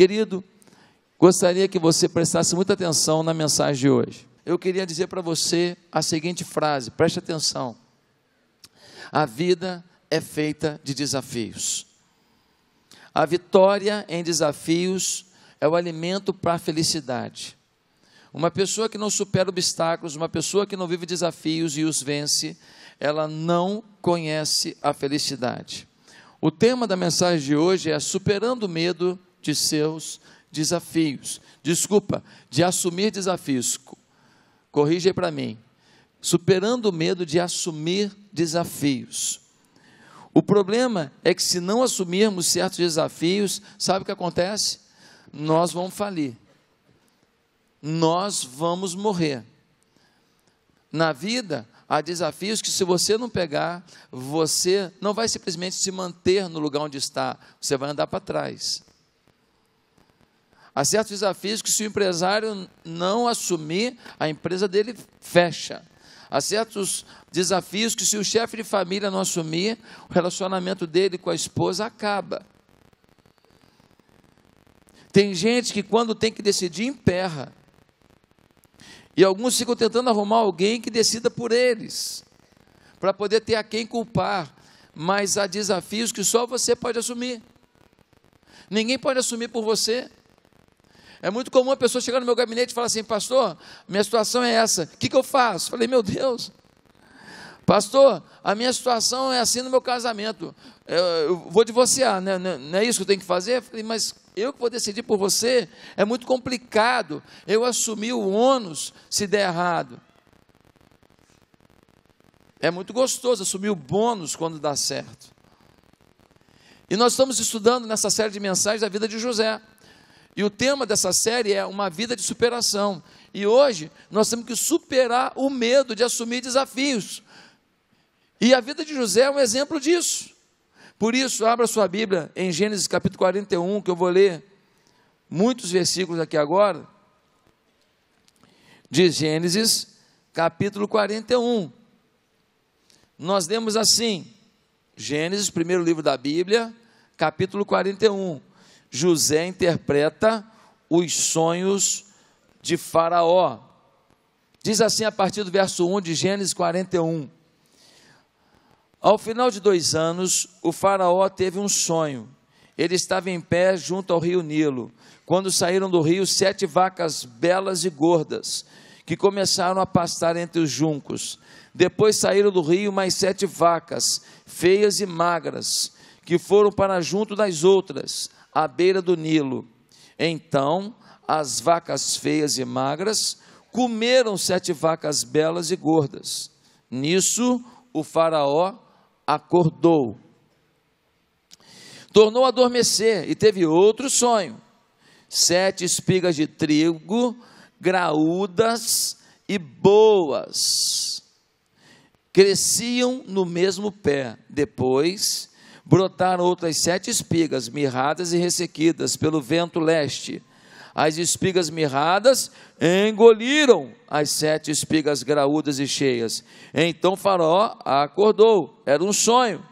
Querido, gostaria que você prestasse muita atenção na mensagem de hoje. Eu queria dizer para você a seguinte frase, preste atenção. A vida é feita de desafios. A vitória em desafios é o alimento para a felicidade. Uma pessoa que não supera obstáculos, uma pessoa que não vive desafios e os vence, ela não conhece a felicidade. O tema da mensagem de hoje é superando o medo de seus desafios. De assumir desafios. Corrija aí para mim. Superando o medo de assumir desafios. O problema é que se não assumirmos certos desafios, sabe o que acontece? Nós vamos falir. Nós vamos morrer. Na vida, há desafios que se você não pegar, você não vai simplesmente se manter no lugar onde está, você vai andar para trás. Há certos desafios que se o empresário não assumir, a empresa dele fecha. Há certos desafios que se o chefe de família não assumir, o relacionamento dele com a esposa acaba. Tem gente que quando tem que decidir, emperra. E alguns ficam tentando arrumar alguém que decida por eles, para poder ter a quem culpar. Mas há desafios que só você pode assumir. Ninguém pode assumir por você. É muito comum a pessoa chegar no meu gabinete e falar assim, pastor, minha situação é essa, o que eu faço? Falei, meu Deus, pastor, a minha situação é assim no meu casamento, eu vou divorciar, né? Não é isso que eu tenho que fazer? Falei, mas eu que vou decidir por você, é muito complicado, eu assumir o ônus se der errado. É muito gostoso assumir o bônus quando dá certo. E nós estamos estudando nessa série de mensagens a vida de José. E o tema dessa série é uma vida de superação. E hoje nós temos que superar o medo de assumir desafios. E a vida de José é um exemplo disso. Por isso, abra sua Bíblia em Gênesis capítulo 41, que eu vou ler muitos versículos aqui agora. De Gênesis capítulo 41. Nós lemos assim, Gênesis, primeiro livro da Bíblia, capítulo 41. José interpreta os sonhos de Faraó. Diz assim a partir do verso 1 de Gênesis 41. Ao final de 2 anos, o Faraó teve um sonho. Ele estava em pé junto ao rio Nilo, quando saíram do rio 7 vacas belas e gordas, que começaram a pastar entre os juncos. Depois saíram do rio mais 7 vacas, feias e magras, que foram para junto das outras, à beira do Nilo. Então, as vacas feias e magras comeram 7 vacas belas e gordas. Nisso, o Faraó acordou. Tornou a adormecer e teve outro sonho. 7 espigas de trigo, graúdas e boas, cresciam no mesmo pé. Depois brotaram outras 7 espigas, mirradas e ressequidas pelo vento leste. As espigas mirradas engoliram as 7 espigas graúdas e cheias. Então Faraó acordou, era um sonho.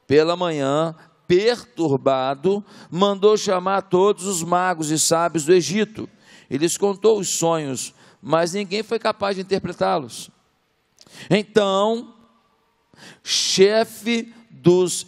Pela manhã, perturbado, mandou chamar todos os magos e sábios do Egito. Ele lhes contou os sonhos, mas ninguém foi capaz de interpretá-los. Então, o chefe dos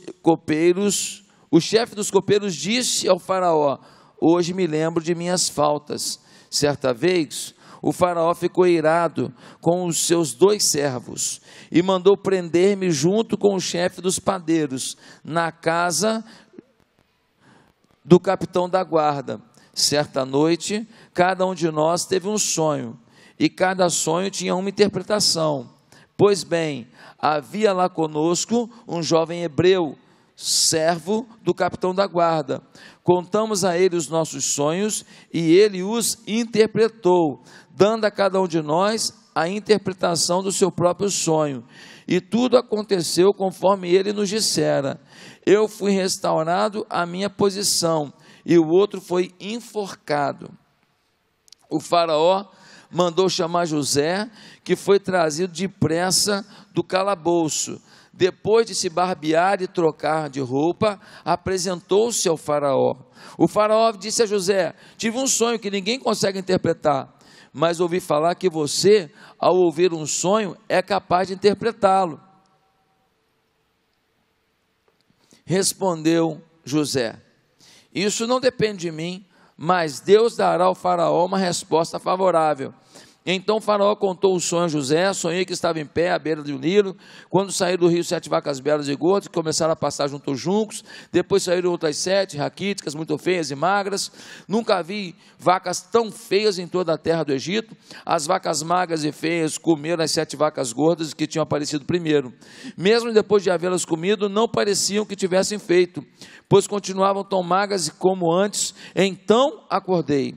copeiros disse ao Faraó: hoje me lembro de minhas faltas. Certa vez, o Faraó ficou irado com os seus 2 servos e mandou prender-me junto com o chefe dos padeiros na casa do capitão da guarda. Certa noite, cada um de nós teve um sonho e cada sonho tinha uma interpretação. Pois bem, havia lá conosco um jovem hebreu, servo do capitão da guarda. Contamos a ele os nossos sonhos e ele os interpretou, dando a cada um de nós a interpretação do seu próprio sonho. E tudo aconteceu conforme ele nos dissera. Eu fui restaurado à minha posição e o outro foi enforcado. O Faraó mandou chamar José, que foi trazido depressa do calabouço. depois de se barbear e trocar de roupa, apresentou-se ao faraó. O faraó disse a José: tive um sonho que ninguém consegue interpretar, mas ouvi falar que você, ao ouvir um sonho, é capaz de interpretá-lo. Respondeu José: isso não depende de mim, mas Deus dará ao faraó uma resposta favorável. Então o faraó contou o sonho a José: sonhei que estava em pé à beira do Nilo, quando saíram do rio 7 vacas belas e gordas, que começaram a passar junto aos juncos, depois saíram outras 7, raquíticas, muito feias e magras. Nunca vi vacas tão feias em toda a terra do Egito. As vacas magras e feias comeram as 7 vacas gordas que tinham aparecido primeiro. Mesmo depois de havê-las comido, não pareciam que tivessem feito, pois continuavam tão magras como antes. Então acordei.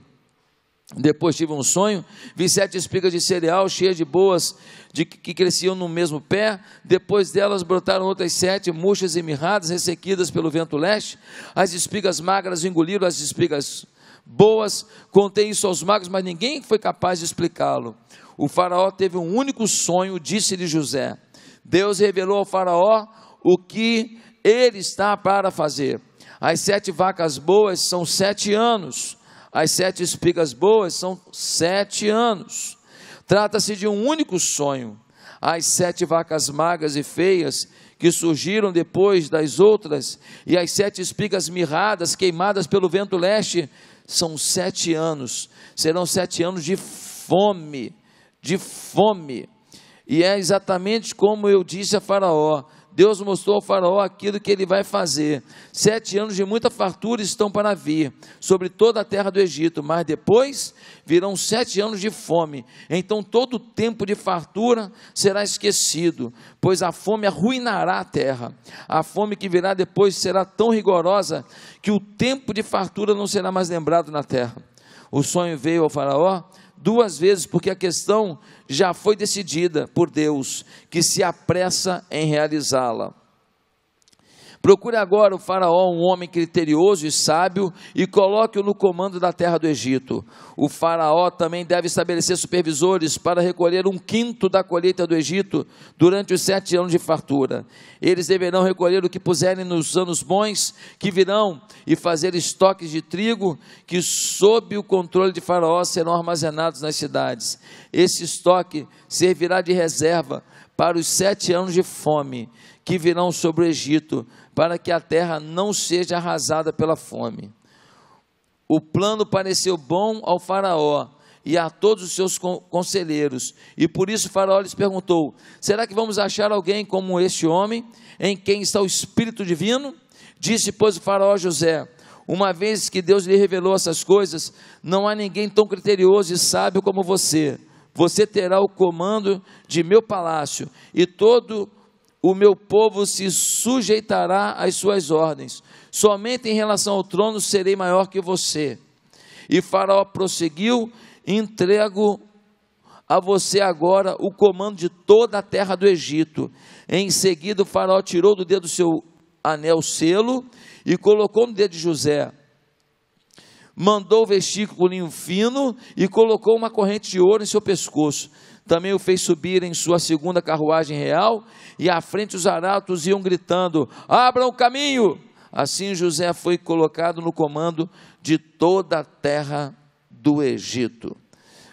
Depois tive um sonho, vi 7 espigas de cereal cheias de boas, que cresciam no mesmo pé. Depois delas brotaram outras 7, murchas e mirradas, ressequidas pelo vento leste. As espigas magras engoliram as espigas boas. Contei isso aos magos, mas ninguém foi capaz de explicá-lo. O faraó teve um único sonho, disse-lhe José. Deus revelou ao faraó o que ele está para fazer. As 7 vacas boas são 7 anos. As 7 espigas boas são 7 anos. Trata-se de um único sonho. As 7 vacas magras e feias que surgiram depois das outras, e as 7 espigas mirradas, queimadas pelo vento leste, são 7 anos. Serão 7 anos de fome, de fome. E é exatamente como eu disse a Faraó. Deus mostrou ao faraó aquilo que ele vai fazer. 7 anos de muita fartura estão para vir sobre toda a terra do Egito, mas depois virão 7 anos de fome. Então todo o tempo de fartura será esquecido, pois a fome arruinará a terra. A fome que virá depois será tão rigorosa que o tempo de fartura não será mais lembrado na terra. O sonho veio ao faraó 2 vezes, porque a questão já foi decidida por Deus, que se apressa em realizá-la. Procure agora o faraó um homem criterioso e sábio e coloque-o no comando da terra do Egito. O faraó também deve estabelecer supervisores para recolher 1/5 da colheita do Egito durante os 7 anos de fartura. Eles deverão recolher o que puserem nos anos bons que virão e fazer estoques de trigo que, sob o controle de faraó, serão armazenados nas cidades. Esse estoque servirá de reserva para os 7 anos de fome que virão sobre o Egito, para que a terra não seja arrasada pela fome. O plano pareceu bom ao faraó e a todos os seus conselheiros, e por isso o faraó lhes perguntou: será que vamos achar alguém como este homem, em quem está o Espírito Divino? Disse, pois, o faraó a José: uma vez que Deus lhe revelou essas coisas, não há ninguém tão criterioso e sábio como você. Você terá o comando de meu palácio, e todo o meu povo se sujeitará às suas ordens. Somente em relação ao trono serei maior que você. E Faraó prosseguiu: entrego a você agora o comando de toda a terra do Egito. Em seguida o Faraó tirou do dedo do seu anel selo e colocou no dedo de José. Mandou vestir com linho fino e colocou uma corrente de ouro em seu pescoço. Também o fez subir em sua 2ª carruagem real, e à frente os arautos iam gritando: abram o caminho! Assim José foi colocado no comando de toda a terra do Egito.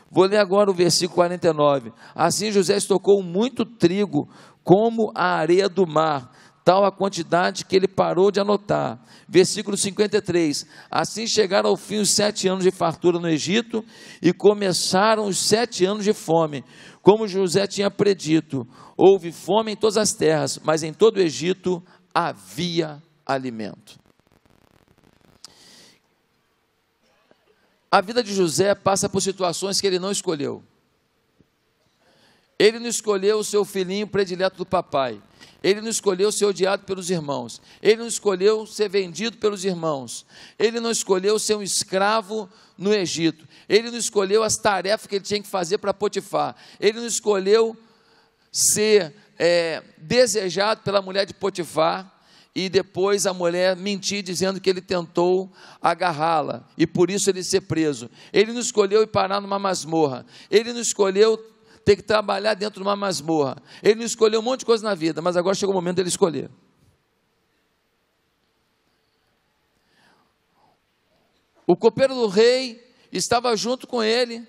Vou ler agora o versículo 49. Assim José estocou muito trigo, como a areia do mar, tal a quantidade que ele parou de anotar. Versículo 53, assim chegaram ao fim os 7 anos de fartura no Egito, e começaram os 7 anos de fome, como José tinha predito. Houve fome em todas as terras, mas em todo o Egito havia alimento. A vida de José passa por situações que ele não escolheu. Ele não escolheu o seu filhinho predileto do papai. Ele não escolheu ser odiado pelos irmãos. Ele não escolheu ser vendido pelos irmãos. Ele não escolheu ser um escravo no Egito. Ele não escolheu as tarefas que ele tinha que fazer para Potifar. Ele não escolheu ser desejado pela mulher de Potifar e depois a mulher mentir dizendo que ele tentou agarrá-la e por isso ele ser preso. Ele não escolheu ir parar numa masmorra. Ele não escolheu ter que trabalhar dentro de uma masmorra. Ele não escolheu um monte de coisa na vida, mas agora chegou o momento dele escolher. O copeiro do rei estava junto com ele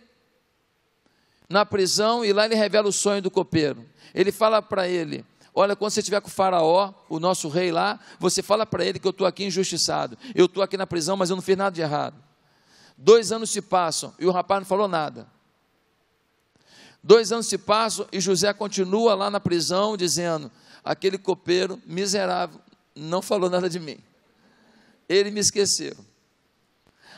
na prisão, e lá ele revela o sonho do copeiro. Ele fala para ele: olha, quando você estiver com o faraó, o nosso rei lá, você fala para ele que eu estou aqui injustiçado, eu estou aqui na prisão, mas eu não fiz nada de errado. 2 anos se passam e o rapaz não falou nada. 2 anos se passam e José continua lá na prisão dizendo: aquele copeiro miserável não falou nada de mim, ele me esqueceu.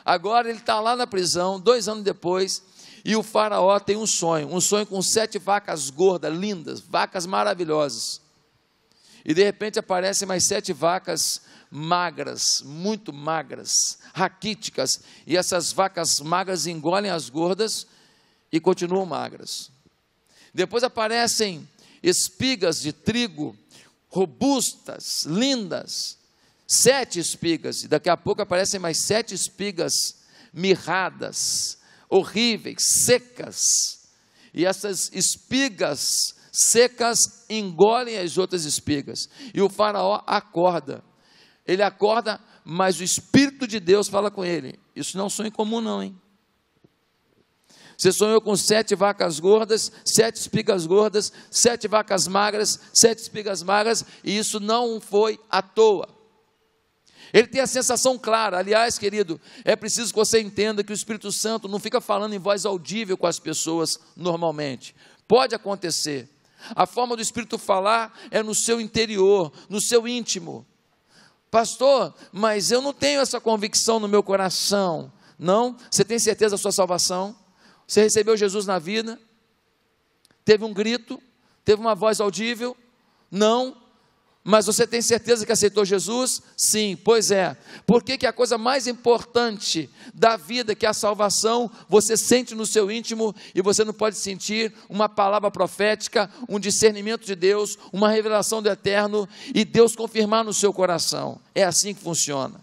Agora ele está lá na prisão, 2 anos depois, e o faraó tem um sonho com 7 vacas gordas, lindas, vacas maravilhosas. E de repente aparecem mais 7 vacas magras, muito magras, raquíticas, e essas vacas magras engolem as gordas e continuam magras. Depois aparecem espigas de trigo, robustas, lindas, 7 espigas, e daqui a pouco aparecem mais 7 espigas mirradas, horríveis, secas, e essas espigas secas engolem as outras espigas, e o faraó acorda. Ele acorda, mas o Espírito de Deus fala com ele: isso não é um sonho comum não, hein? Você sonhou com 7 vacas gordas, 7 espigas gordas, 7 vacas magras, 7 espigas magras, e isso não foi à toa. Ele tem a sensação clara. Aliás, querido, é preciso que você entenda que o Espírito Santo não fica falando em voz audível com as pessoas normalmente. Pode acontecer. A forma do Espírito falar é no seu interior, no seu íntimo. Pastor, mas eu não tenho essa convicção no meu coração. Não? Você tem certeza da sua salvação? Você recebeu Jesus na vida? Teve um grito? Teve uma voz audível? Não. Mas você tem certeza que aceitou Jesus? Sim, pois é. Por que a coisa mais importante da vida, que é a salvação, você sente no seu íntimo, e você não pode sentir uma palavra profética, um discernimento de Deus, uma revelação do Eterno, e Deus confirmar no seu coração? É assim que funciona.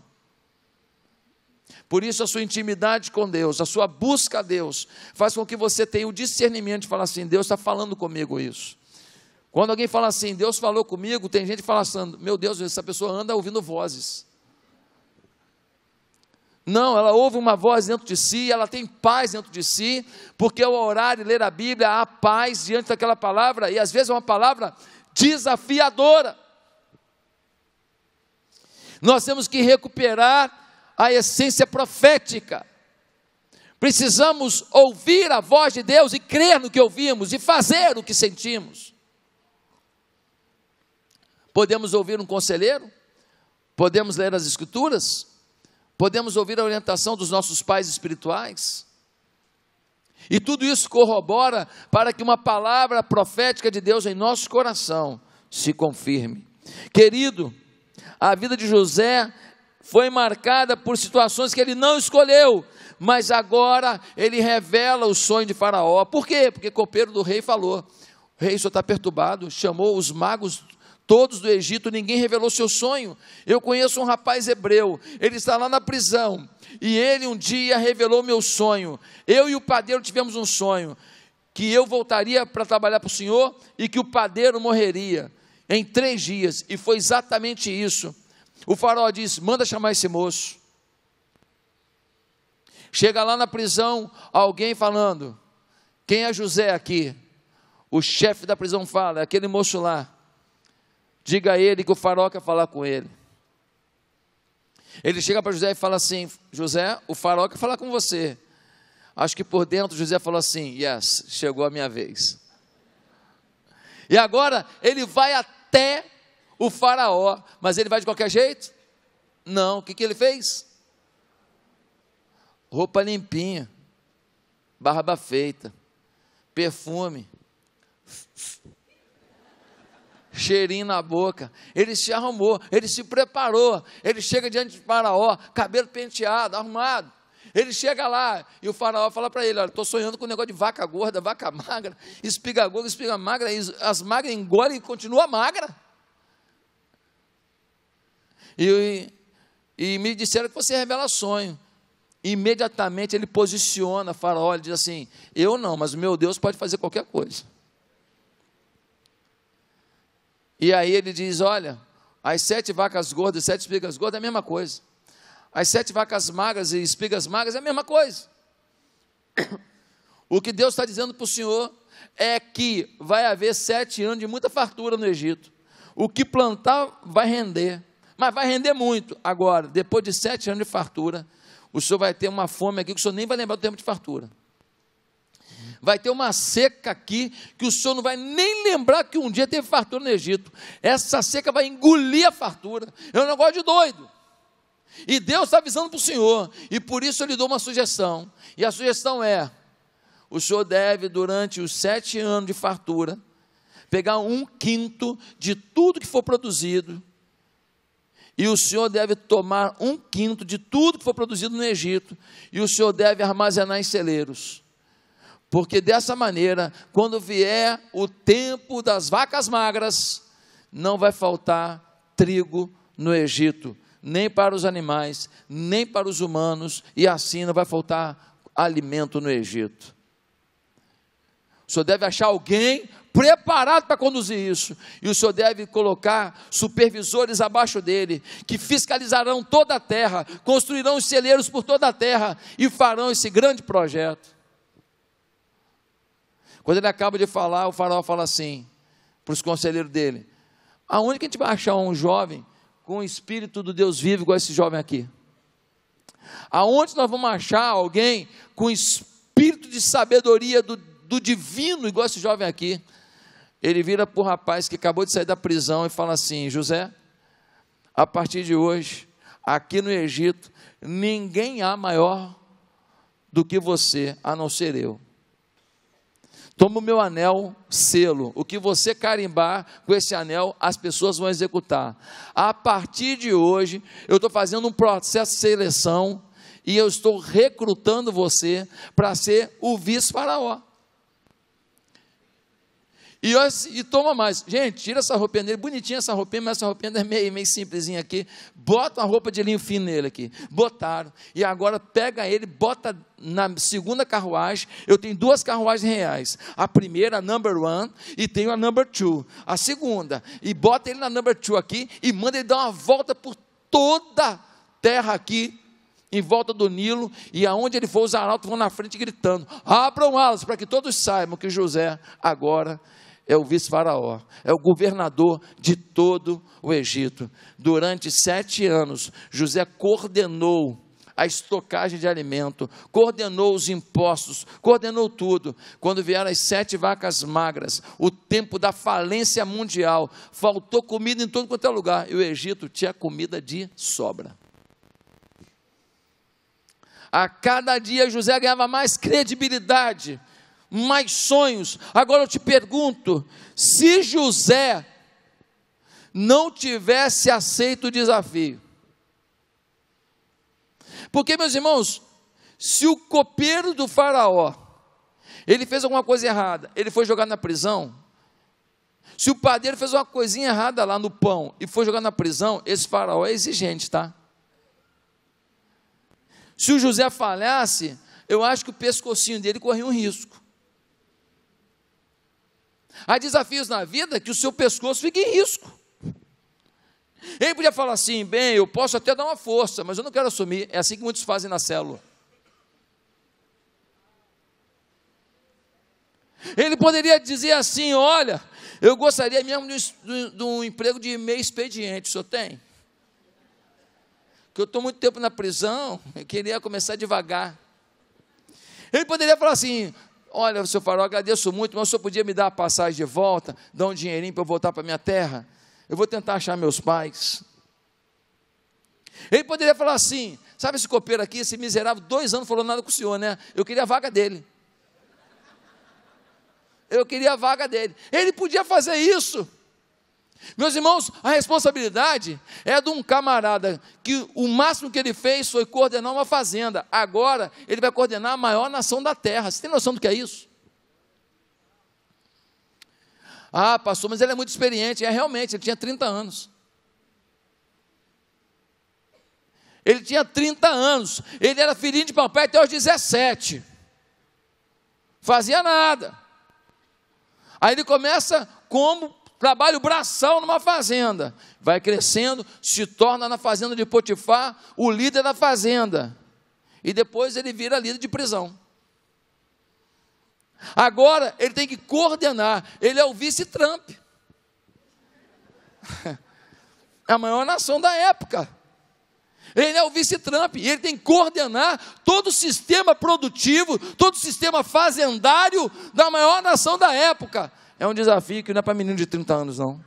Por isso a sua intimidade com Deus, a sua busca a Deus, faz com que você tenha o discernimento de falar assim: Deus está falando comigo isso. Quando alguém fala assim, Deus falou comigo, tem gente que fala assim: meu Deus, essa pessoa anda ouvindo vozes. Não, ela ouve uma voz dentro de si, ela tem paz dentro de si, porque ao orar e ler a Bíblia, há paz diante daquela palavra, e às vezes é uma palavra desafiadora. Nós temos que recuperar a essência profética. Precisamos ouvir a voz de Deus e crer no que ouvimos e fazer o que sentimos. Podemos ouvir um conselheiro, podemos ler as Escrituras, podemos ouvir a orientação dos nossos pais espirituais, e tudo isso corrobora para que uma palavra profética de Deus em nosso coração se confirme. Querido, a vida de José foi marcada por situações que ele não escolheu, mas agora ele revela o sonho de Faraó. Por quê? Porque o copeiro do rei falou: o rei só está perturbado, chamou os magos todos do Egito, ninguém revelou seu sonho. Eu conheço um rapaz hebreu, ele está lá na prisão, e ele um dia revelou meu sonho. Eu e o padeiro tivemos um sonho, que eu voltaria para trabalhar para o Senhor, e que o padeiro morreria em 3 dias, e foi exatamente isso. O faraó disse: manda chamar esse moço. Chega lá na prisão, alguém falando: quem é José aqui? O chefe da prisão fala: é aquele moço lá. Diga a ele que o faraó quer falar com ele. Ele chega para José e fala assim: José, o faraó quer falar com você. Acho que por dentro José falou assim: yes, chegou a minha vez. E agora ele vai até o faraó, mas ele vai de qualquer jeito? Não. O que ele fez? Roupa limpinha, barba feita, perfume, cheirinho na boca. Ele se arrumou, ele se preparou, ele chega diante de Faraó, cabelo penteado, arrumado. Ele chega lá e o faraó fala para ele: olha, estou sonhando com um negócio de vaca gorda, vaca magra, espiga gorda, espiga magra, e as magras engolem e continua magra. E me disseram que você revela sonho. imediatamente ele posiciona Faraó, ele diz assim, eu não, mas o meu Deus pode fazer qualquer coisa. E aí ele diz, olha, as 7 vacas gordas e 7 espigas gordas é a mesma coisa. As 7 vacas magras e espigas magras é a mesma coisa. O que Deus está dizendo para o Senhor é que vai haver 7 anos de muita fartura no Egito. O que plantar vai render, mas vai render muito. Agora, depois de 7 anos de fartura, o Senhor vai ter uma fome aqui que o Senhor nem vai lembrar do tempo de fartura. Vai ter uma seca aqui que o Senhor não vai nem lembrar que um dia teve fartura no Egito. Essa seca vai engolir a fartura. É um negócio de doido. E Deus está avisando para o Senhor. E por isso eu lhe dou uma sugestão. E a sugestão é, o Senhor deve, durante os 7 anos de fartura, pegar 1/5 de tudo que for produzido. E o Senhor deve tomar 1/5 de tudo que for produzido no Egito. E o Senhor deve armazenar em celeiros. Porque dessa maneira, quando vier o tempo das vacas magras, não vai faltar trigo no Egito, nem para os animais, nem para os humanos, e assim não vai faltar alimento no Egito. O Senhor deve achar alguém preparado para conduzir isso, e o Senhor deve colocar supervisores abaixo dele, que fiscalizarão toda a terra, construirão os celeiros por toda a terra, e farão esse grande projeto. Quando ele acaba de falar, o faraó fala assim, para os conselheiros dele, aonde que a gente vai achar um jovem com o espírito do Deus vivo, igual esse jovem aqui? Aonde nós vamos achar alguém com espírito de sabedoria do divino, igual esse jovem aqui? Ele vira para o rapaz que acabou de sair da prisão e fala assim, José, a partir de hoje, aqui no Egito, ninguém há maior do que você, a não ser eu. Toma o meu anel, selo, o que você carimbar com esse anel, as pessoas vão executar. A partir de hoje, eu estou fazendo um processo de seleção, e eu estou recrutando você para ser o vice-faraó. E toma mais, gente, tira essa roupinha dele, bonitinha essa roupinha, mas essa roupinha é meio simplesinha aqui, bota uma roupa de linho fino nele aqui, botaram, e agora pega ele, bota na segunda carruagem, eu tenho 2 carruagens reais, a primeira, a number 1, e tenho a number 2, a segunda, e bota ele na number 2 aqui, e manda ele dar uma volta por toda a terra aqui, em volta do Nilo, e aonde ele for, os arautos vão na frente gritando, abram alas, para que todos saibam que José agora é o vice-faraó, é o governador de todo o Egito. Durante 7 anos, José coordenou a estocagem de alimento, coordenou os impostos, coordenou tudo. Quando vieram as 7 vacas magras, o tempo da falência mundial, faltou comida em todo quanto é lugar, e o Egito tinha comida de sobra. A cada dia José ganhava mais credibilidade, mais sonhos. Agora eu te pergunto, se José não tivesse aceito o desafio, porque, meus irmãos, se o copeiro do faraó, ele fez alguma coisa errada, ele foi jogado na prisão, se o padeiro fez uma coisinha errada lá no pão, e foi jogado na prisão, esse faraó é exigente, tá? Se o José falhasse, eu acho que o pescocinho dele corria um risco. Há desafios na vida que o seu pescoço fica em risco. Ele podia falar assim, bem, eu posso até dar uma força, mas eu não quero assumir. É assim que muitos fazem na célula. Ele poderia dizer assim, olha, eu gostaria mesmo de um emprego de meio expediente, o senhor tem? Porque eu estou muito tempo na prisão, eu queria começar devagar. Ele poderia falar assim, olha, seu faraó, agradeço muito, mas o senhor podia me dar a passagem de volta, dar um dinheirinho para eu voltar para a minha terra? Eu vou tentar achar meus pais. Ele poderia falar assim, sabe esse copeiro aqui, esse miserável, 2 anos falou nada com o senhor, né? Eu queria a vaga dele. Eu queria a vaga dele. Ele podia fazer isso. Meus irmãos, a responsabilidade é de um camarada que o máximo que ele fez foi coordenar uma fazenda. Agora ele vai coordenar a maior nação da terra. Você tem noção do que é isso? Ah, pastor, mas ele é muito experiente. É realmente, ele tinha 30 anos. Ele tinha 30 anos, ele era filhinho de papai até os 17, fazia nada. Aí ele começa como trabalho braçal numa fazenda, vai crescendo, se torna na fazenda de Potifar o líder da fazenda, e depois ele vira líder de prisão. Agora ele tem que coordenar, ele é o vice-Trump, é a maior nação da época, ele é o vice-Trump, e ele tem que coordenar todo o sistema produtivo, todo o sistema fazendário da maior nação da época. É um desafio que não é para menino de 30 anos, não.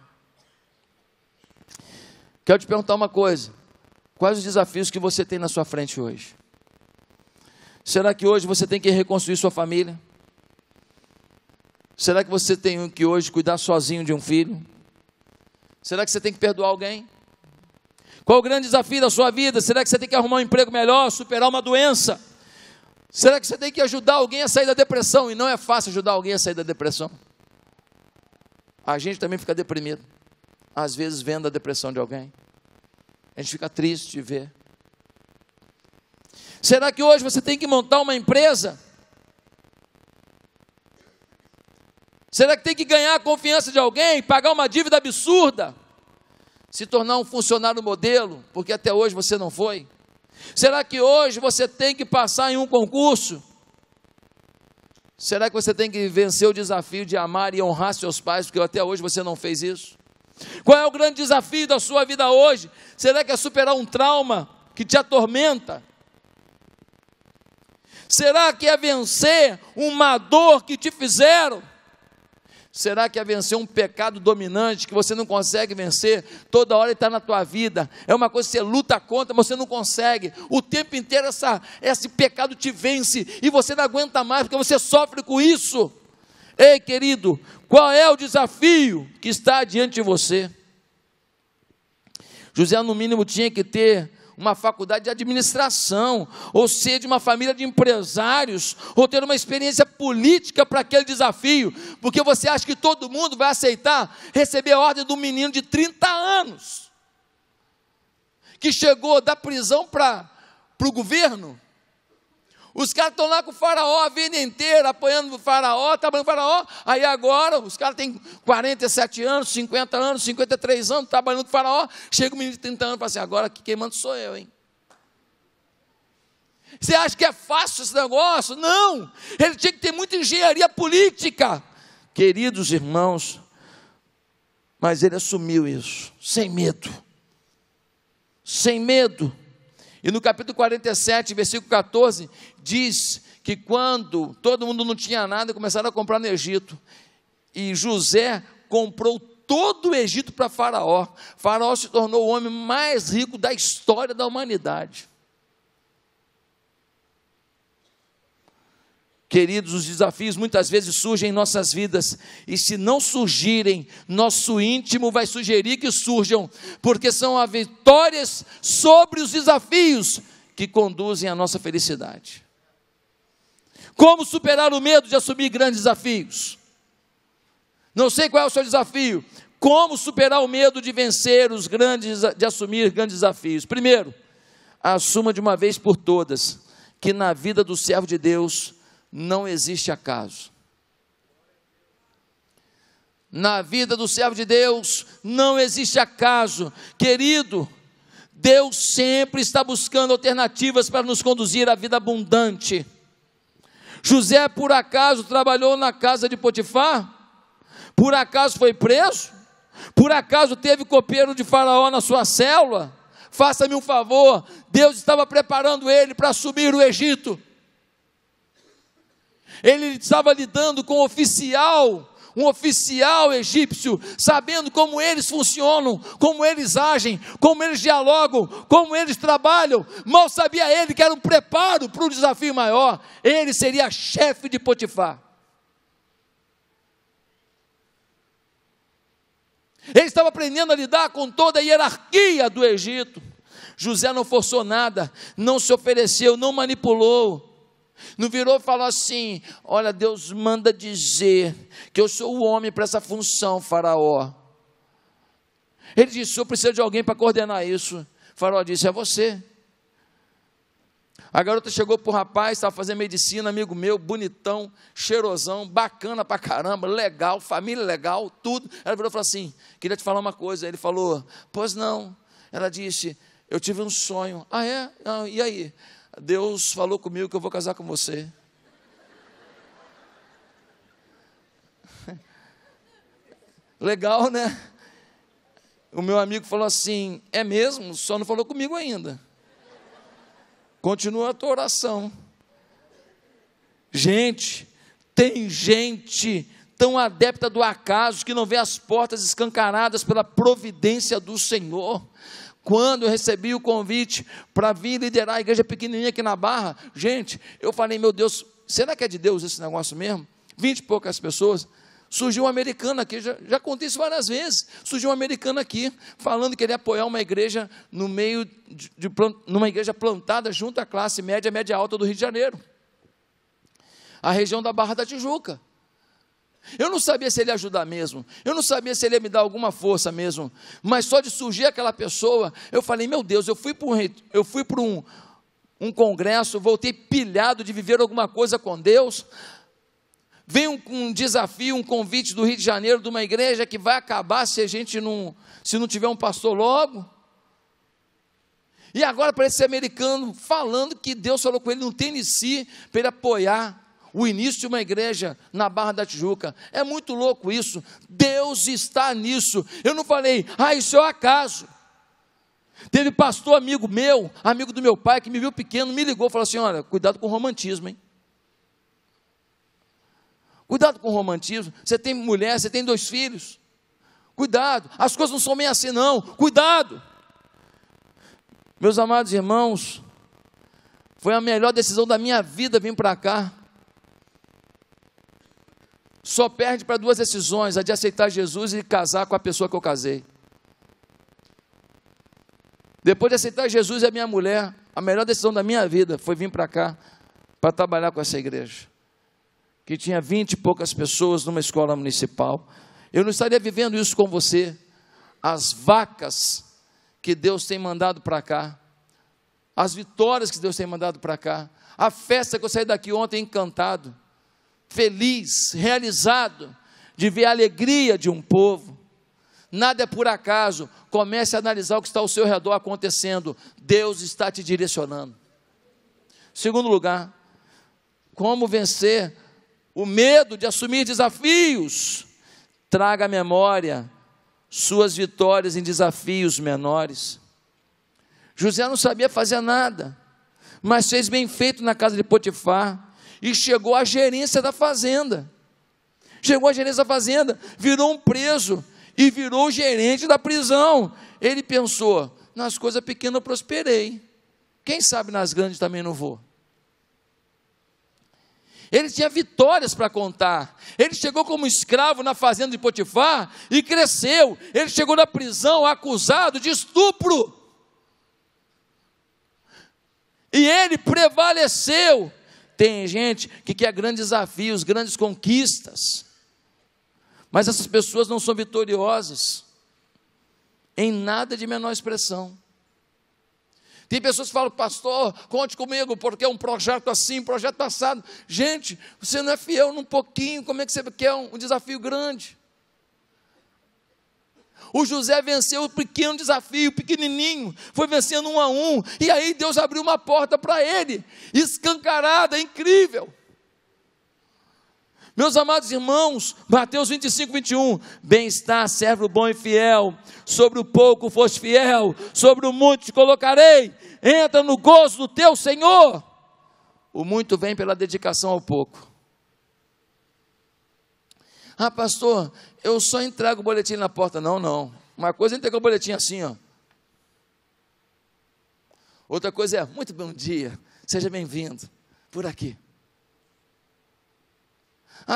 Quero te perguntar uma coisa: quais os desafios que você tem na sua frente hoje? Será que hoje você tem que reconstruir sua família? Será que você tem que hoje cuidar sozinho de um filho? Será que você tem que perdoar alguém? Qual o grande desafio da sua vida? Será que você tem que arrumar um emprego melhor, superar uma doença? Será que você tem que ajudar alguém a sair da depressão? E não é fácil ajudar alguém a sair da depressão. A gente também fica deprimido, às vezes vendo a depressão de alguém. A gente fica triste de ver. Será que hoje você tem que montar uma empresa? Será que tem que ganhar a confiança de alguém, pagar uma dívida absurda, se tornar um funcionário modelo, porque até hoje você não foi? Será que hoje você tem que passar em um concurso? Será que você tem que vencer o desafio de amar e honrar seus pais, porque até hoje você não fez isso? Qual é o grande desafio da sua vida hoje? Será que é superar um trauma que te atormenta? Será que é vencer uma dor que te fizeram? Será que é vencer um pecado dominante que você não consegue vencer? Toda hora ele está na tua vida, é uma coisa que você luta contra, mas você não consegue, o tempo inteiro esse pecado te vence, e você não aguenta mais, porque você sofre com isso. Ei, querido, qual é o desafio que está diante de você? José, no mínimo, tinha que ter uma faculdade de administração, ou ser de uma família de empresários, ou ter uma experiência política para aquele desafio, porque você acha que todo mundo vai aceitar receber a ordem de um menino de 30 anos, que chegou da prisão para o governo? Os caras estão lá com o faraó a vida inteira, apoiando o faraó, trabalhando com o faraó, aí agora os caras têm 47 anos, 50 anos, 53 anos, trabalhando com o faraó, chega um menino de 30 anos e fala assim: agora quem manda sou eu, hein? Você acha que é fácil esse negócio? Não, ele tinha que ter muita engenharia política, queridos irmãos, mas ele assumiu isso, sem medo, sem medo. E no capítulo 47, versículo 14, diz que quando todo mundo não tinha nada, começaram a comprar no Egito, e José comprou todo o Egito para Faraó. Faraó se tornou o homem mais rico da história da humanidade. Queridos, os desafios muitas vezes surgem em nossas vidas, e se não surgirem, nosso íntimo vai sugerir que surjam, porque são as vitórias sobre os desafios que conduzem à nossa felicidade. Como superar o medo de assumir grandes desafios? Não sei qual é o seu desafio. Como superar o medo de vencer de assumir grandes desafios? Primeiro, assuma de uma vez por todas que na vida do servo de Deus não existe acaso. Na vida do servo de Deus não existe acaso. Querido, Deus sempre está buscando alternativas para nos conduzir à vida abundante. José, por acaso, trabalhou na casa de Potifar? Por acaso foi preso? Por acaso teve copeiro de Faraó na sua célula? Faça-me um favor, Deus estava preparando ele para assumir o Egito. Ele estava lidando com um oficial egípcio, sabendo como eles funcionam, como eles agem, como eles dialogam, como eles trabalham. Mal sabia ele que era um preparo para um desafio maior. Ele seria chefe de Potifar. Ele estava aprendendo a lidar com toda a hierarquia do Egito. José não forçou nada, não se ofereceu, não manipulou. Não virou e falou assim: olha, Deus manda dizer que eu sou o homem para essa função, Faraó. Ele disse: eu preciso de alguém para coordenar isso. Faraó disse: é você. A garota chegou para o rapaz, estava fazendo medicina, amigo meu, bonitão, cheirosão, bacana pra caramba, legal, família legal, tudo. Ela virou e falou assim, queria te falar uma coisa. Ele falou, pois não. Ela disse, eu tive um sonho. Ah, é? Ah, e aí? Deus falou comigo que eu vou casar com você. Legal, né? O meu amigo falou assim, é mesmo? Só não falou comigo ainda. Continua a tua oração. Gente, tem gente tão adepta do acaso que não vê as portas escancaradas pela providência do Senhor. Quando eu recebi o convite para vir liderar a igreja pequenininha aqui na Barra, gente, eu falei, meu Deus, será que é de Deus esse negócio mesmo? 20 e poucas pessoas. Surgiu um americano aqui, já contei isso várias vezes, surgiu um americano aqui, falando que ele ia apoiar uma igreja no meio numa igreja plantada junto à classe média, média alta do Rio de Janeiro, a região da Barra da Tijuca. Eu não sabia se ele ia ajudar mesmo, eu não sabia se ele ia me dar alguma força mesmo, mas só de surgir aquela pessoa, eu falei, meu Deus, eu fui para um congresso, voltei pilhado de viver alguma coisa com Deus. Vem um desafio, um convite do Rio de Janeiro, de uma igreja que vai acabar se não tiver um pastor logo. E agora para esse americano falando que Deus falou com ele no Tennessee para ele apoiar o início de uma igreja na Barra da Tijuca. É muito louco isso. Deus está nisso. Eu não falei, isso é um acaso. Teve pastor amigo meu, amigo do meu pai, que me viu pequeno, me ligou e falou assim, olha, cuidado com o romantismo, hein? Cuidado com o romantismo, você tem mulher, você tem 2 filhos, cuidado, as coisas não são bem assim não, cuidado. Meus amados irmãos, foi a melhor decisão da minha vida vir para cá. Só perde para 2 decisões, a de aceitar Jesus e casar com a pessoa que eu casei. Depois de aceitar Jesus e a minha mulher, a melhor decisão da minha vida foi vir para cá, para trabalhar com essa igreja, que tinha 20 e poucas pessoas numa escola municipal. Eu não estaria vivendo isso com você. As vacas que Deus tem mandado para cá, as vitórias que Deus tem mandado para cá, a festa que eu saí daqui ontem encantado, feliz, realizado, de ver a alegria de um povo. Nada é por acaso. Comece a analisar o que está ao seu redor acontecendo. Deus está te direcionando. Segundo lugar, como vencer o medo de assumir desafios? Traga à memória suas vitórias em desafios menores. José não sabia fazer nada, mas fez bem feito na casa de Potifar, e chegou à gerência da fazenda. Chegou à gerência da fazenda, virou um preso, e virou o gerente da prisão. Ele pensou, nas coisas pequenas eu prosperei, quem sabe nas grandes também não vou. Ele tinha vitórias para contar. Ele chegou como escravo na fazenda de Potifar e cresceu. Ele chegou na prisão acusado de estupro. E ele prevaleceu. Tem gente que quer grandes desafios, grandes conquistas, mas essas pessoas não são vitoriosas em nada de menor expressão. Tem pessoas que falam, pastor, conte comigo, porque é um projeto assim, um projeto assado. Gente, você não é fiel num pouquinho, como é que você quer um desafio grande? O José venceu o pequeno desafio, pequenininho, foi vencendo 1 a 1, e aí Deus abriu uma porta para ele, escancarada, incrível. Meus amados irmãos, Mateus 25, 21, bem-estar, servo bom e fiel, sobre o pouco foste fiel, sobre o muito te colocarei, entra no gozo do teu Senhor. O muito vem pela dedicação ao pouco. Pastor, eu só entrego o boletim na porta. Não, uma coisa é entregar o boletim assim, ó. Outra coisa é, muito bom dia, seja bem-vindo, por aqui.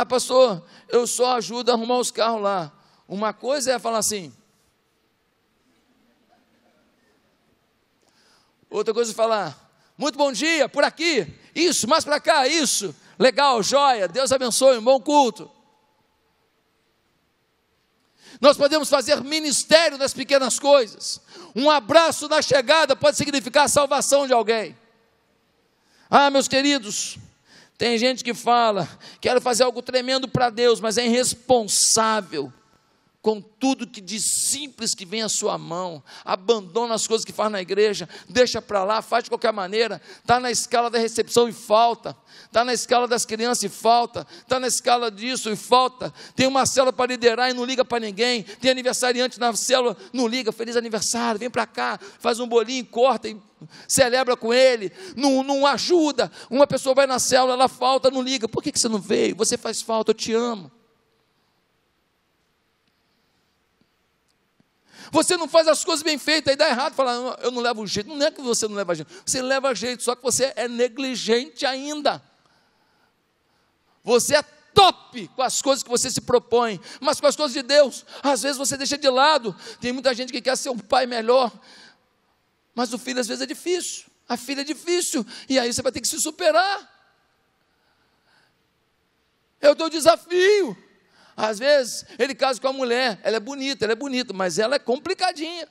Pastor, eu só ajudo a arrumar os carros lá. Uma coisa é falar assim. Outra coisa é falar, muito bom dia, por aqui. Isso, mais para cá, isso. Legal, joia, Deus abençoe, um bom culto. Nós podemos fazer ministério das pequenas coisas. Um abraço na chegada pode significar a salvação de alguém. Meus queridos, tem gente que fala, quero fazer algo tremendo para Deus, mas é irresponsável com tudo que de simples que vem à sua mão, abandona as coisas que faz na igreja, deixa para lá, faz de qualquer maneira, está na escala da recepção e falta, está na escala das crianças e falta, está na escala disso e falta, tem uma célula para liderar e não liga para ninguém, tem aniversariante na célula, não liga, feliz aniversário, vem para cá, faz um bolinho, corta e celebra com ele, não ajuda, uma pessoa vai na célula, ela falta, não liga, por que você não veio? Você faz falta, eu te amo. Você não faz as coisas bem feitas, aí dá errado, fala, eu não levo jeito. Não é que você não leva jeito, você leva jeito, só que você é negligente ainda. Você é top com as coisas que você se propõe, mas com as coisas de Deus, às vezes você deixa de lado. Tem muita gente que quer ser um pai melhor, mas o filho às vezes é difícil, a filha é difícil, e aí você vai ter que se superar. É o teu desafio. Às vezes, ele casa com a mulher, ela é bonita, mas ela é complicadinha.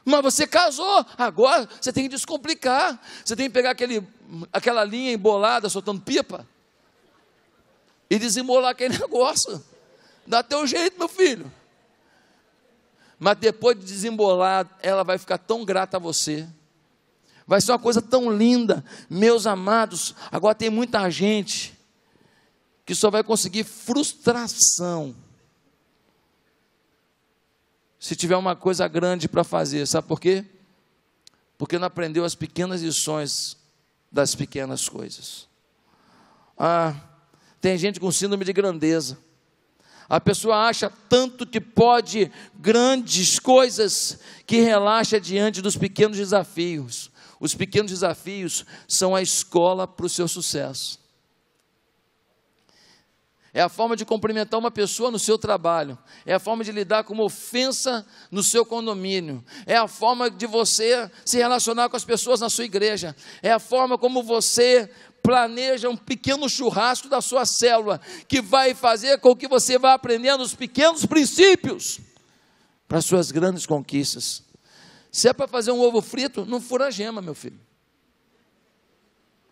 Mas você casou, agora você tem que descomplicar, você tem que pegar aquela linha embolada, soltando pipa, e desembolar aquele negócio. Dá teu jeito, meu filho. Mas depois de desembolar, ela vai ficar tão grata a você. Vai ser uma coisa tão linda. Meus amados, agora tem muita gente que só vai conseguir frustração se tiver uma coisa grande para fazer. Sabe por quê? Porque não aprendeu as pequenas lições das pequenas coisas. Tem gente com síndrome de grandeza. A pessoa acha tanto que pode grandes coisas que relaxa diante dos pequenos desafios. Os pequenos desafios são a escola para o seu sucesso. É a forma de cumprimentar uma pessoa no seu trabalho, é a forma de lidar com uma ofensa no seu condomínio, é a forma de você se relacionar com as pessoas na sua igreja, é a forma como você planeja um pequeno churrasco da sua célula, que vai fazer com que você vá aprendendo os pequenos princípios para as suas grandes conquistas. Se é para fazer um ovo frito, não fura a gema, meu filho.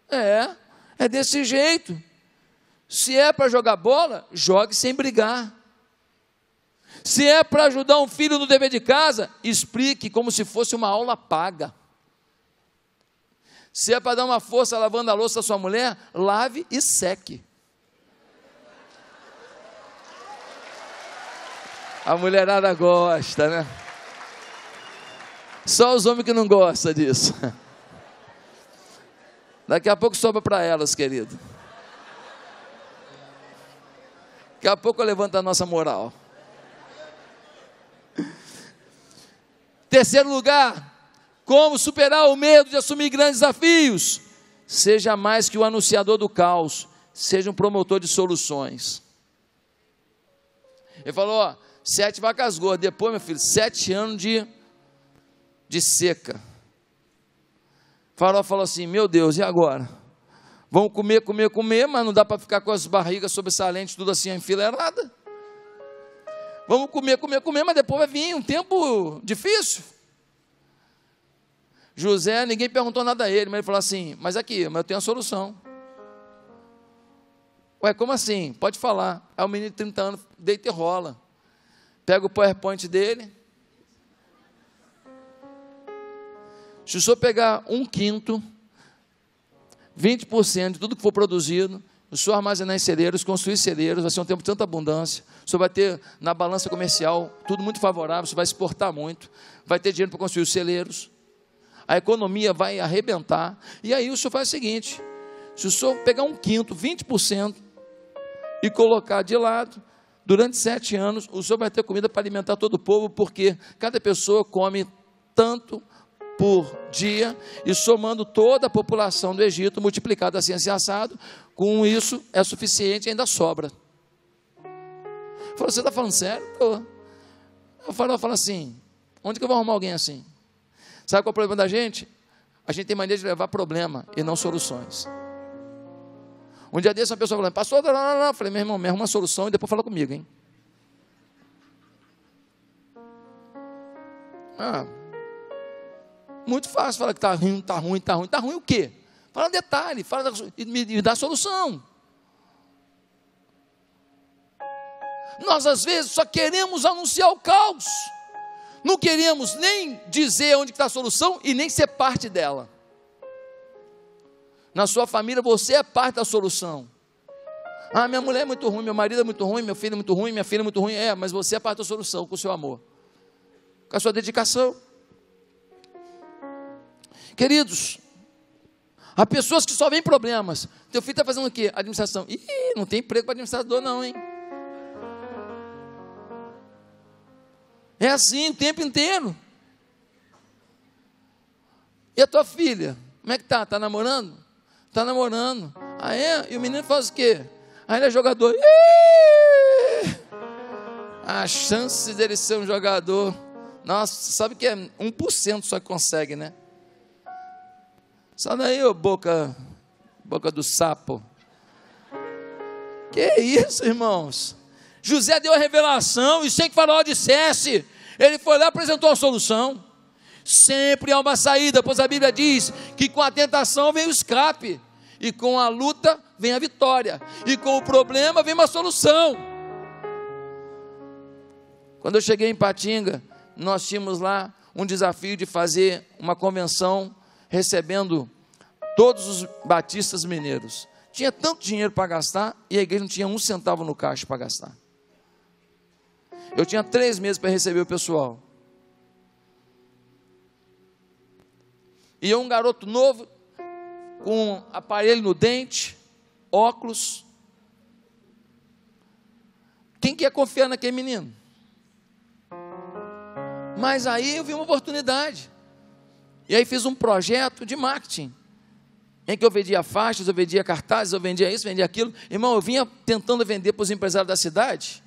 É desse jeito. Se é para jogar bola, jogue sem brigar. Se é para ajudar um filho no dever de casa, explique como se fosse uma aula paga. Se é para dar uma força lavando a louça da sua mulher, lave e seque. A mulherada gosta, né? Só os homens que não gostam disso. Daqui a pouco sobra para elas, querido. Daqui a pouco levanta a nossa moral. Terceiro lugar, como superar o medo de assumir grandes desafios? Seja mais que o anunciador do caos, seja um promotor de soluções. Ele falou, 7 vacas gordas, depois, meu filho, 7 anos de seca. O farol falou assim, meu Deus, e agora? Vamos comer, mas não dá para ficar com as barrigas sobressalentes, tudo assim, enfileirada. Vamos comer, mas depois vai vir um tempo difícil. José, ninguém perguntou nada a ele, mas ele falou assim, mas eu tenho a solução. Ué, como assim? Pode falar. Aí o menino de 30 anos deita e rola. Pega o PowerPoint dele. Se o senhor pegar 1/5, 20% de tudo que for produzido, o senhor armazenar em celeiros, construir celeiros, vai ser um tempo de tanta abundância, o senhor vai ter na balança comercial, tudo muito favorável, o senhor vai exportar muito, vai ter dinheiro para construir os celeiros, a economia vai arrebentar, e aí o senhor faz o seguinte, se o senhor pegar 1/5, 20%, e colocar de lado, durante 7 anos, o senhor vai ter comida para alimentar todo o povo, porque cada pessoa come tanto por dia, e somando toda a população do Egito, multiplicado assim assado, com isso é suficiente e ainda sobra. Ele falou, você está falando sério? Estou. O farol fala assim, onde que eu vou arrumar alguém assim? Sabe qual é o problema da gente? A gente tem mania de levar problema e não soluções. Um dia desse uma pessoa falou, pastor, não. Eu falei, meu irmão, me arruma uma solução e depois fala comigo, hein? Muito fácil falar que está ruim, está ruim, está ruim. Está ruim o quê? Fala detalhe, e me dá solução. Nós às vezes só queremos anunciar o caos. Não queremos nem dizer onde está a solução e nem ser parte dela. Na sua família você é parte da solução. Ah, minha mulher é muito ruim, meu marido é muito ruim, meu filho é muito ruim, minha filha é muito ruim. É, mas você é parte da solução com o seu amor, com a sua dedicação. Queridos, há pessoas que só veem problemas. Teu filho está fazendo o quê? Administração. Ih, não tem emprego para administrador não, hein? É assim o tempo inteiro. E a tua filha? Como é que tá? Está namorando? Está namorando. Ah, é? E o menino faz o quê? Ah, ele é jogador. Ih! A chance dele ser um jogador, nossa, sabe que é 1% só que consegue, né? Sai daí, ô boca do sapo. Que isso, irmãos? José deu a revelação, e sem que Faraó dissesse, ele foi lá e apresentou a solução. Sempre há uma saída, pois a Bíblia diz que com a tentação vem o escape, e com a luta vem a vitória, e com o problema vem uma solução. Quando eu cheguei em Patinga, nós tínhamos lá um desafio de fazer uma convenção, recebendo todos os batistas mineiros. Tinha tanto dinheiro para gastar, e a igreja não tinha 1 centavo no caixa para gastar. Eu tinha 3 meses para receber o pessoal. E eu, um garoto novo, com aparelho no dente, óculos. Quem quer confiar naquele menino? Mas aí eu vi uma oportunidade. E aí fiz um projeto de marketing, em que eu vendia faixas, eu vendia cartazes, eu vendia isso, vendia aquilo. Irmão, eu vinha tentando vender para os empresários da cidade.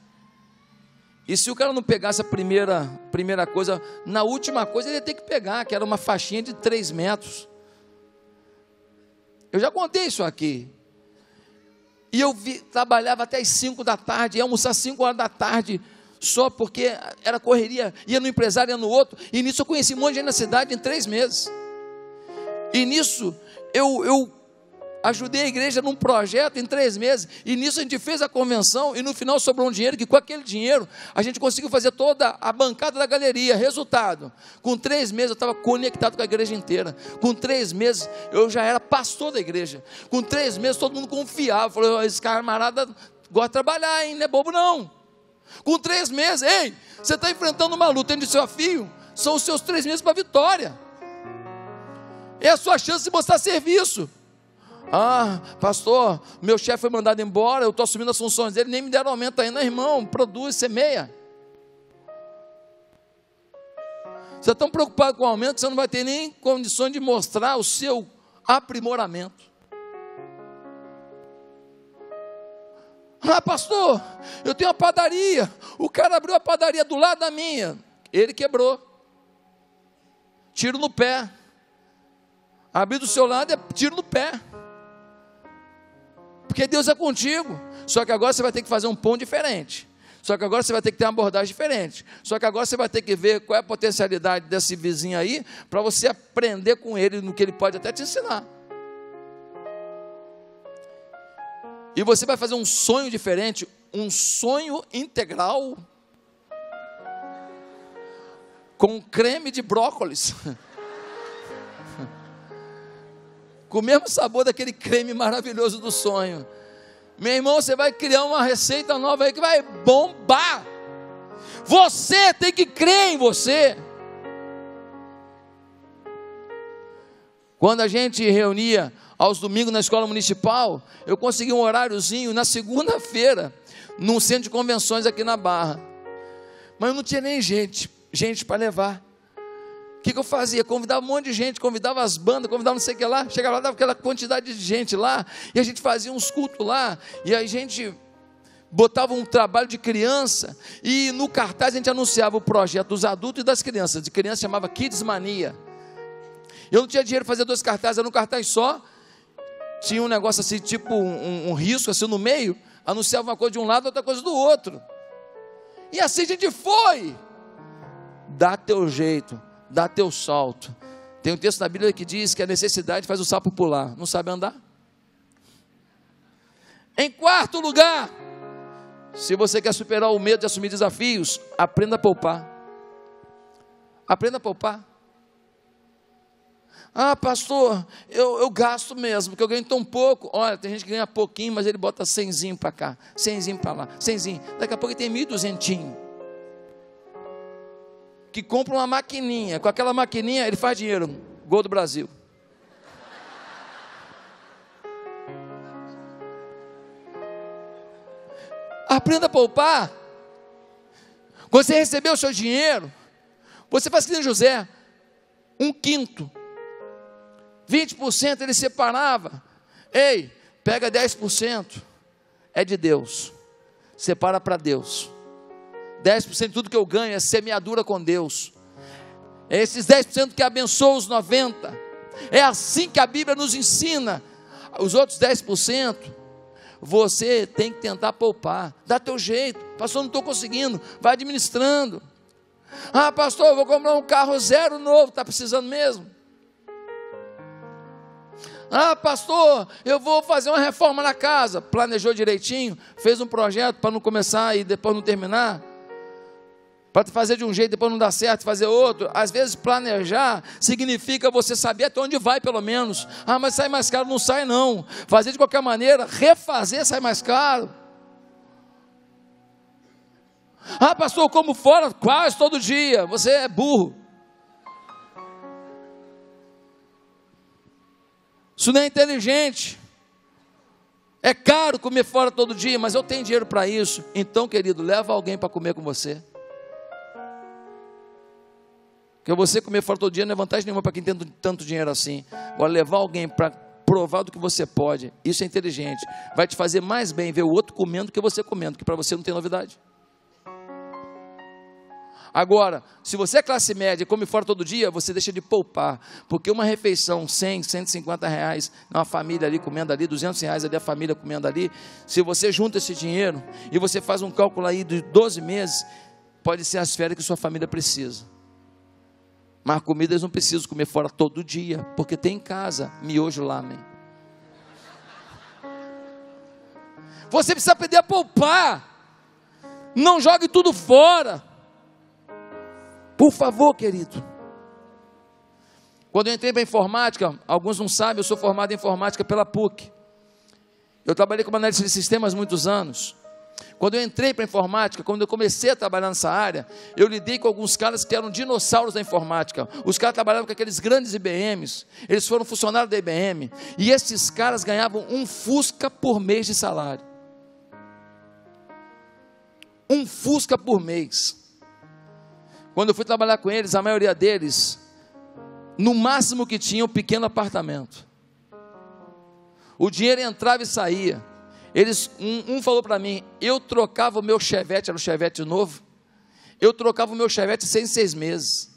E se o cara não pegasse a primeira coisa, na última coisa ele ia ter que pegar, que era uma faixinha de 3 metros. Eu já contei isso aqui. E eu trabalhava até as 5 da tarde, ia almoçar 5 horas da tarde, só porque era correria, ia no empresário, ia no outro. E nisso eu conheci um monte de gente na cidade em 3 meses. E nisso eu ajudei a igreja num projeto em 3 meses, e nisso a gente fez a convenção, e no final sobrou um dinheiro, que com aquele dinheiro, a gente conseguiu fazer toda a bancada da galeria. Resultado, com 3 meses eu estava conectado com a igreja inteira. Com 3 meses, eu já era pastor da igreja. Com 3 meses, todo mundo confiava, falou, esse camarada gosta de trabalhar, hein? Não é bobo não. Com 3 meses, ei, você está enfrentando uma luta entre desafio, são os seus 3 meses para a vitória. É a sua chance de mostrar serviço. Ah, pastor, meu chefe foi mandado embora, eu estou assumindo as funções dele, nem me deram aumento ainda. Irmão, produz, semeia. Você é tão preocupado com o aumento que você não vai ter nem condições de mostrar o seu aprimoramento. Ah, pastor, eu tenho uma padaria, o cara abriu a padaria do lado da minha, ele quebrou. Tiro no pé. Abrir do seu lado é tiro no pé. Porque Deus é contigo. Só que agora você vai ter que fazer um pão diferente. Só que agora você vai ter que ter uma abordagem diferente. Só que agora você vai ter que ver qual é a potencialidade desse vizinho aí, para você aprender com ele no que ele pode até te ensinar. E você vai fazer um sonho diferente, um sonho integral, com creme de brócolis. Com o mesmo sabor daquele creme maravilhoso do sonho. Meu irmão, você vai criar uma receita nova aí que vai bombar. Você tem que crer em você. Quando a gente reunia aos domingos na escola municipal, eu consegui um horáriozinho na segunda-feira, num centro de convenções aqui na Barra. Mas eu não tinha nem gente para levar. O que eu fazia? Convidava um monte de gente, convidava as bandas, convidava não sei o que lá, chegava lá, dava aquela quantidade de gente lá, e a gente fazia uns cultos lá, e a gente botava um trabalho de criança, e no cartaz a gente anunciava o projeto dos adultos e das crianças. De criança chamava Kids Mania. Eu não tinha dinheiro para fazer 2 cartazes, era um cartaz só, tinha um negócio assim, tipo um risco assim no meio, anunciava uma coisa de um lado, outra coisa do outro, e assim a gente foi. Dá teu jeito, dá teu salto, Tem um texto na Bíblia que diz que a necessidade faz o sapo pular. Não sabe andar? Em quarto lugar, se você quer superar o medo de assumir desafios, aprenda a poupar. Aprenda a poupar. Ah, pastor, eu gasto mesmo, porque eu ganho tão pouco. Olha, tem gente que ganha pouquinho, mas ele bota 100zinho para cá, 100zinho para lá, 100zinho. Daqui a pouco ele tem 1.200. Que compra uma maquininha. Com aquela maquininha ele faz dinheiro. Gol do Brasil. Aprenda a poupar. Quando você receber o seu dinheiro, você faz que nem José, 1/5, 20% ele separava. Ei, pega 10%, é de Deus, separa para Deus. 10% de tudo que eu ganho é semeadura com Deus. É esses 10% que abençoa os 90%. É assim que a Bíblia nos ensina. Os outros 10%, você tem que tentar poupar. Dá teu jeito. Pastor, não estou conseguindo. Vai administrando. Ah, pastor, eu vou comprar um carro zero novo. Está precisando mesmo? Ah, pastor, eu vou fazer uma reforma na casa. Planejou direitinho? Fez um projeto para não começar e depois não terminar? Para fazer de um jeito, depois não dar certo, fazer outro. Às vezes planejar significa você saber até onde vai pelo menos. Ah, mas sai mais caro. Não sai não. Fazer de qualquer maneira, refazer sai mais caro. Ah, pastor, eu como fora quase todo dia. Você é burro. Isso não é inteligente. É caro comer fora todo dia, mas eu tenho dinheiro para isso. Então, querido, leva alguém para comer com você. Porque você comer fora todo dia não é vantagem nenhuma para quem tem tanto dinheiro assim. Agora, levar alguém para provar do que você pode, isso é inteligente. Vai te fazer mais bem ver o outro comendo do que você comendo, que para você não tem novidade. Agora, se você é classe média e come fora todo dia, você deixa de poupar. Porque uma refeição, 100, 150 reais, uma família ali comendo ali, 200 reais ali, a família comendo ali. Se você junta esse dinheiro e você faz um cálculo aí de 12 meses, pode ser as férias que sua família precisa. Mas comida eles não precisam comer fora todo dia, porque tem em casa miojo lamen. Você precisa aprender a poupar. Não jogue tudo fora. Por favor, querido. Quando eu entrei para a informática, alguns não sabem, eu sou formado em informática pela PUC. Eu trabalhei como analista de sistemas há muitos anos. Quando eu entrei para a informática, quando eu comecei a trabalhar nessa área, eu lidei com alguns caras que eram dinossauros da informática. Os caras trabalhavam com aqueles grandes IBMs, eles foram funcionários da IBM, e esses caras ganhavam um Fusca por mês de salário. Um Fusca por mês. Quando eu fui trabalhar com eles, a maioria deles, no máximo que tinha, um pequeno apartamento. O dinheiro entrava e saía. Eles, um falou para mim, eu trocava o meu Chevette, era um Chevette novo, eu trocava o meu Chevette em 6 meses.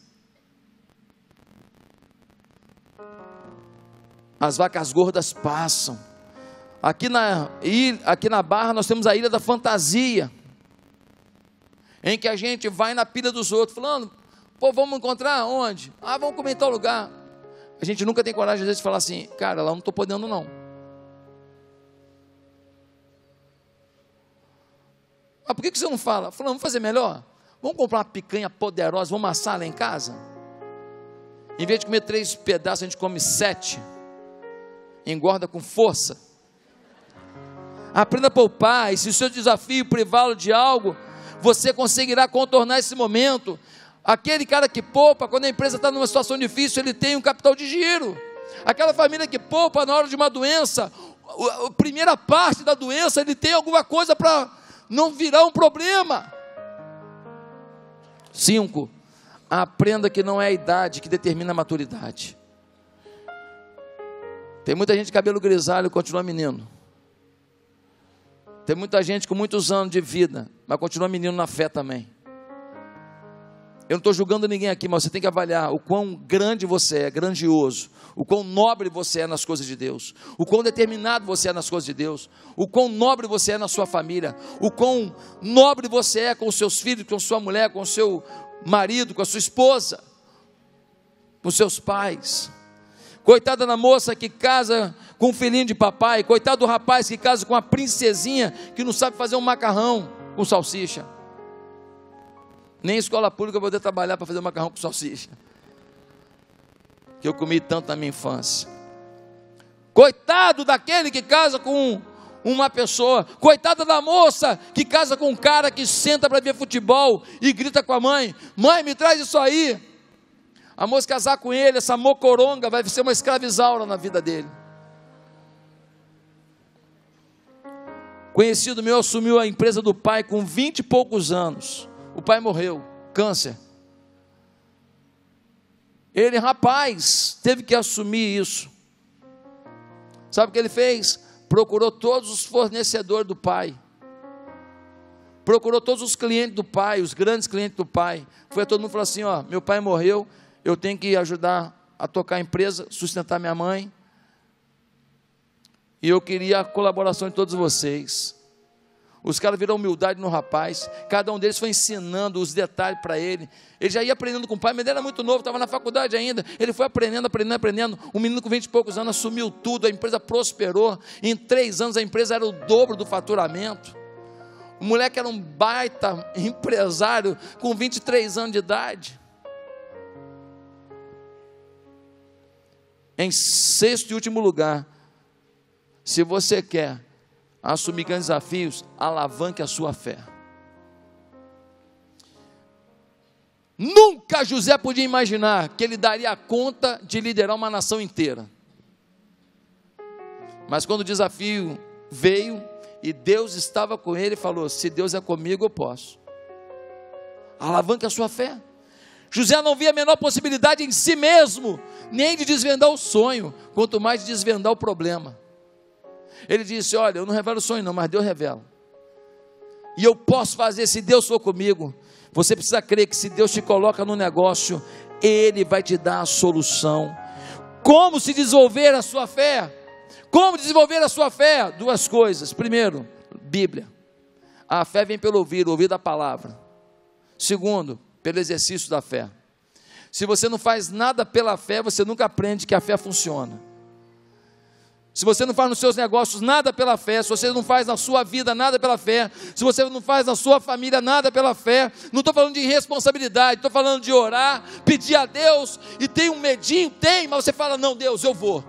As vacas gordas passam. Aqui na Barra nós temos a Ilha da Fantasia, em que a gente vai na pilha dos outros, falando, pô, vamos encontrar onde? Ah, vamos comer em tal lugar. A gente nunca tem coragem, às vezes, de falar assim, cara, lá eu não estou podendo não. Ah, por que você não fala? Falando, vamos fazer melhor? Vamos comprar uma picanha poderosa, vamos assar lá em casa? Em vez de comer 3 pedaços, a gente come 7. Engorda com força. Aprenda a poupar, e se o seu desafio privá-lo de algo, você conseguirá contornar esse momento. Aquele cara que poupa, quando a empresa está numa situação difícil, ele tem um capital de giro. Aquela família que poupa na hora de uma doença, a primeira parte da doença, ele tem alguma coisa para não virar um problema. 5, aprenda que não é a idade que determina a maturidade. Tem muita gente de cabelo grisalho e continua menino. Tem muita gente com muitos anos de vida, mas continua menino na fé também. Eu não estou julgando ninguém aqui, mas você tem que avaliar o quão grande você é, grandioso, o quão nobre você é nas coisas de Deus, o quão determinado você é nas coisas de Deus, o quão nobre você é na sua família, o quão nobre você é com os seus filhos, com sua mulher, com o seu marido, com a sua esposa. com seus pais. Coitada da moça que casa com um filhinho de papai. Coitado do rapaz que casa com uma princesinha que não sabe fazer um macarrão com salsicha. Nem em escola pública eu vou poder trabalhar para fazer um macarrão com salsicha, que eu comi tanto na minha infância. Coitado daquele que casa com uma pessoa. Coitada da moça que casa com um cara que senta para ver futebol e grita com a mãe: mãe, me traz isso aí. A moça casar com ele, essa mocoronga, vai ser uma escravizaura na vida dele. Conhecido meu assumiu a empresa do pai com 20 e poucos anos. O pai morreu, câncer. Ele, rapaz, teve que assumir isso. Sabe o que ele fez? Procurou todos os fornecedores do pai. Procurou todos os clientes do pai, os grandes clientes do pai. Foi a todo mundo e falou assim: ó, meu pai morreu, eu tenho que ajudar a tocar a empresa, sustentar minha mãe, e eu queria a colaboração de todos vocês. Os caras viram humildade no rapaz, cada um deles foi ensinando os detalhes para ele. Ele já ia aprendendo com o pai, mas ele era muito novo, estava na faculdade ainda. Ele foi aprendendo. Um menino com 20 e poucos anos assumiu tudo, a empresa prosperou. Em 3 anos a empresa era o dobro do faturamento. O moleque era um baita empresário com 23 anos de idade. Em 6º e último lugar, se você quer assumir grandes desafios, alavanque a sua fé. Nunca José podia imaginar que ele daria conta de liderar uma nação inteira. Mas quando o desafio veio e Deus estava com ele, falou: se Deus é comigo, eu posso. Alavanque a sua fé. José não via a menor possibilidade em si mesmo, nem de desvendar o sonho, quanto mais de desvendar o problema. Ele disse: olha, eu não revelo o sonho não, mas Deus revela. E eu posso fazer se Deus for comigo. Você precisa crer que se Deus te coloca no negócio, Ele vai te dar a solução. Como se desenvolver a sua fé? Como desenvolver a sua fé? 2 coisas. Primeiro, Bíblia. A fé vem pelo ouvir da palavra. Segundo, pelo exercício da fé. Se você não faz nada pela fé, você nunca aprende que a fé funciona. Se você não faz nos seus negócios nada pela fé, se você não faz na sua vida nada pela fé, se você não faz na sua família nada pela fé, não estou falando de irresponsabilidade, estou falando de orar, pedir a Deus, e tem um medinho, mas você fala: não, Deus, eu vou,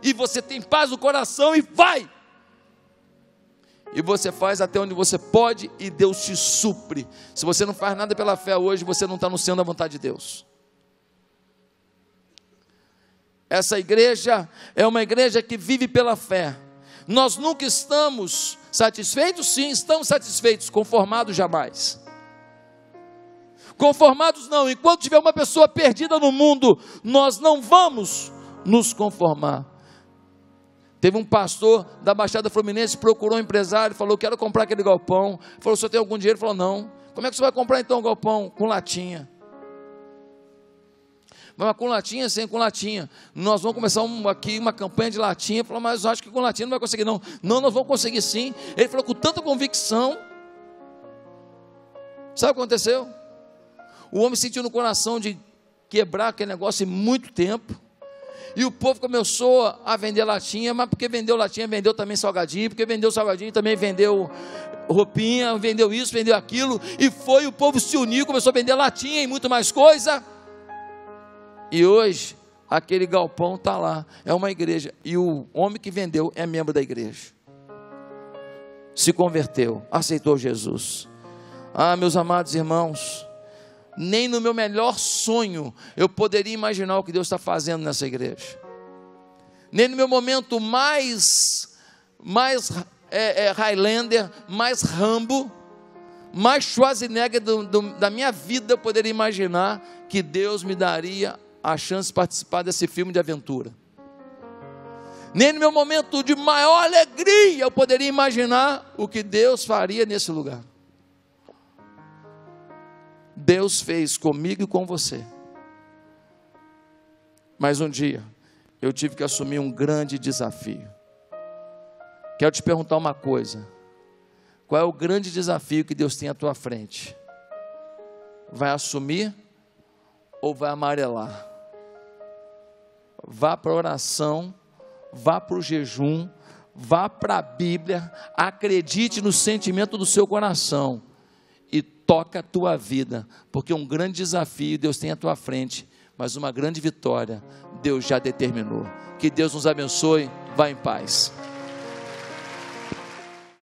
e você tem paz no coração e vai, e você faz até onde você pode, e Deus te supre. Se você não faz nada pela fé hoje, você não está no centro da vontade de Deus. Essa igreja é uma igreja que vive pela fé. Nós nunca estamos satisfeitos? Sim, estamos satisfeitos. Conformados jamais. Conformados não. Enquanto tiver uma pessoa perdida no mundo, nós não vamos nos conformar. Teve um pastor da Baixada Fluminense, procurou um empresário, falou: quero comprar aquele galpão. Falou: o senhor tem algum dinheiro? Falou: não. Como é que você vai comprar então um galpão? Com latinha. Mas com latinha, sem com latinha. Nós vamos começar aqui uma campanha de latinha. Falou: mas eu acho que com latinha não vai conseguir não. Não, nós vamos conseguir sim. Ele falou com tanta convicção. Sabe o que aconteceu? O homem sentiu no coração de quebrar aquele negócio em muito tempo. E o povo começou a vender latinha. Mas porque vendeu latinha, vendeu também salgadinho. Porque vendeu salgadinho, também vendeu roupinha. Vendeu isso, vendeu aquilo. E o povo se uniu, começou a vender latinha e muito mais coisa. E hoje, aquele galpão está lá, é uma igreja, e o homem que vendeu é membro da igreja, se converteu, aceitou Jesus. Ah, meus amados irmãos, nem no meu melhor sonho, eu poderia imaginar o que Deus está fazendo nessa igreja, nem no meu momento mais Highlander, mais Rambo, mais Schwarzenegger da minha vida, eu poderia imaginar que Deus me daria a chance de participar desse filme de aventura. Nem no meu momento de maior alegria eu poderia imaginar o que Deus faria nesse lugar. Deus fez comigo e com você. Mas um dia eu tive que assumir um grande desafio. Quero te perguntar uma coisa: qual é o grande desafio que Deus tem à tua frente? Vai assumir ou vai amarelar? vá para a oração, vá para o jejum, vá para a Bíblia, acredite no sentimento do seu coração e toca a tua vida, porque um grande desafio Deus tem à tua frente, mas uma grande vitória Deus já determinou. Que Deus nos abençoe, vá em paz.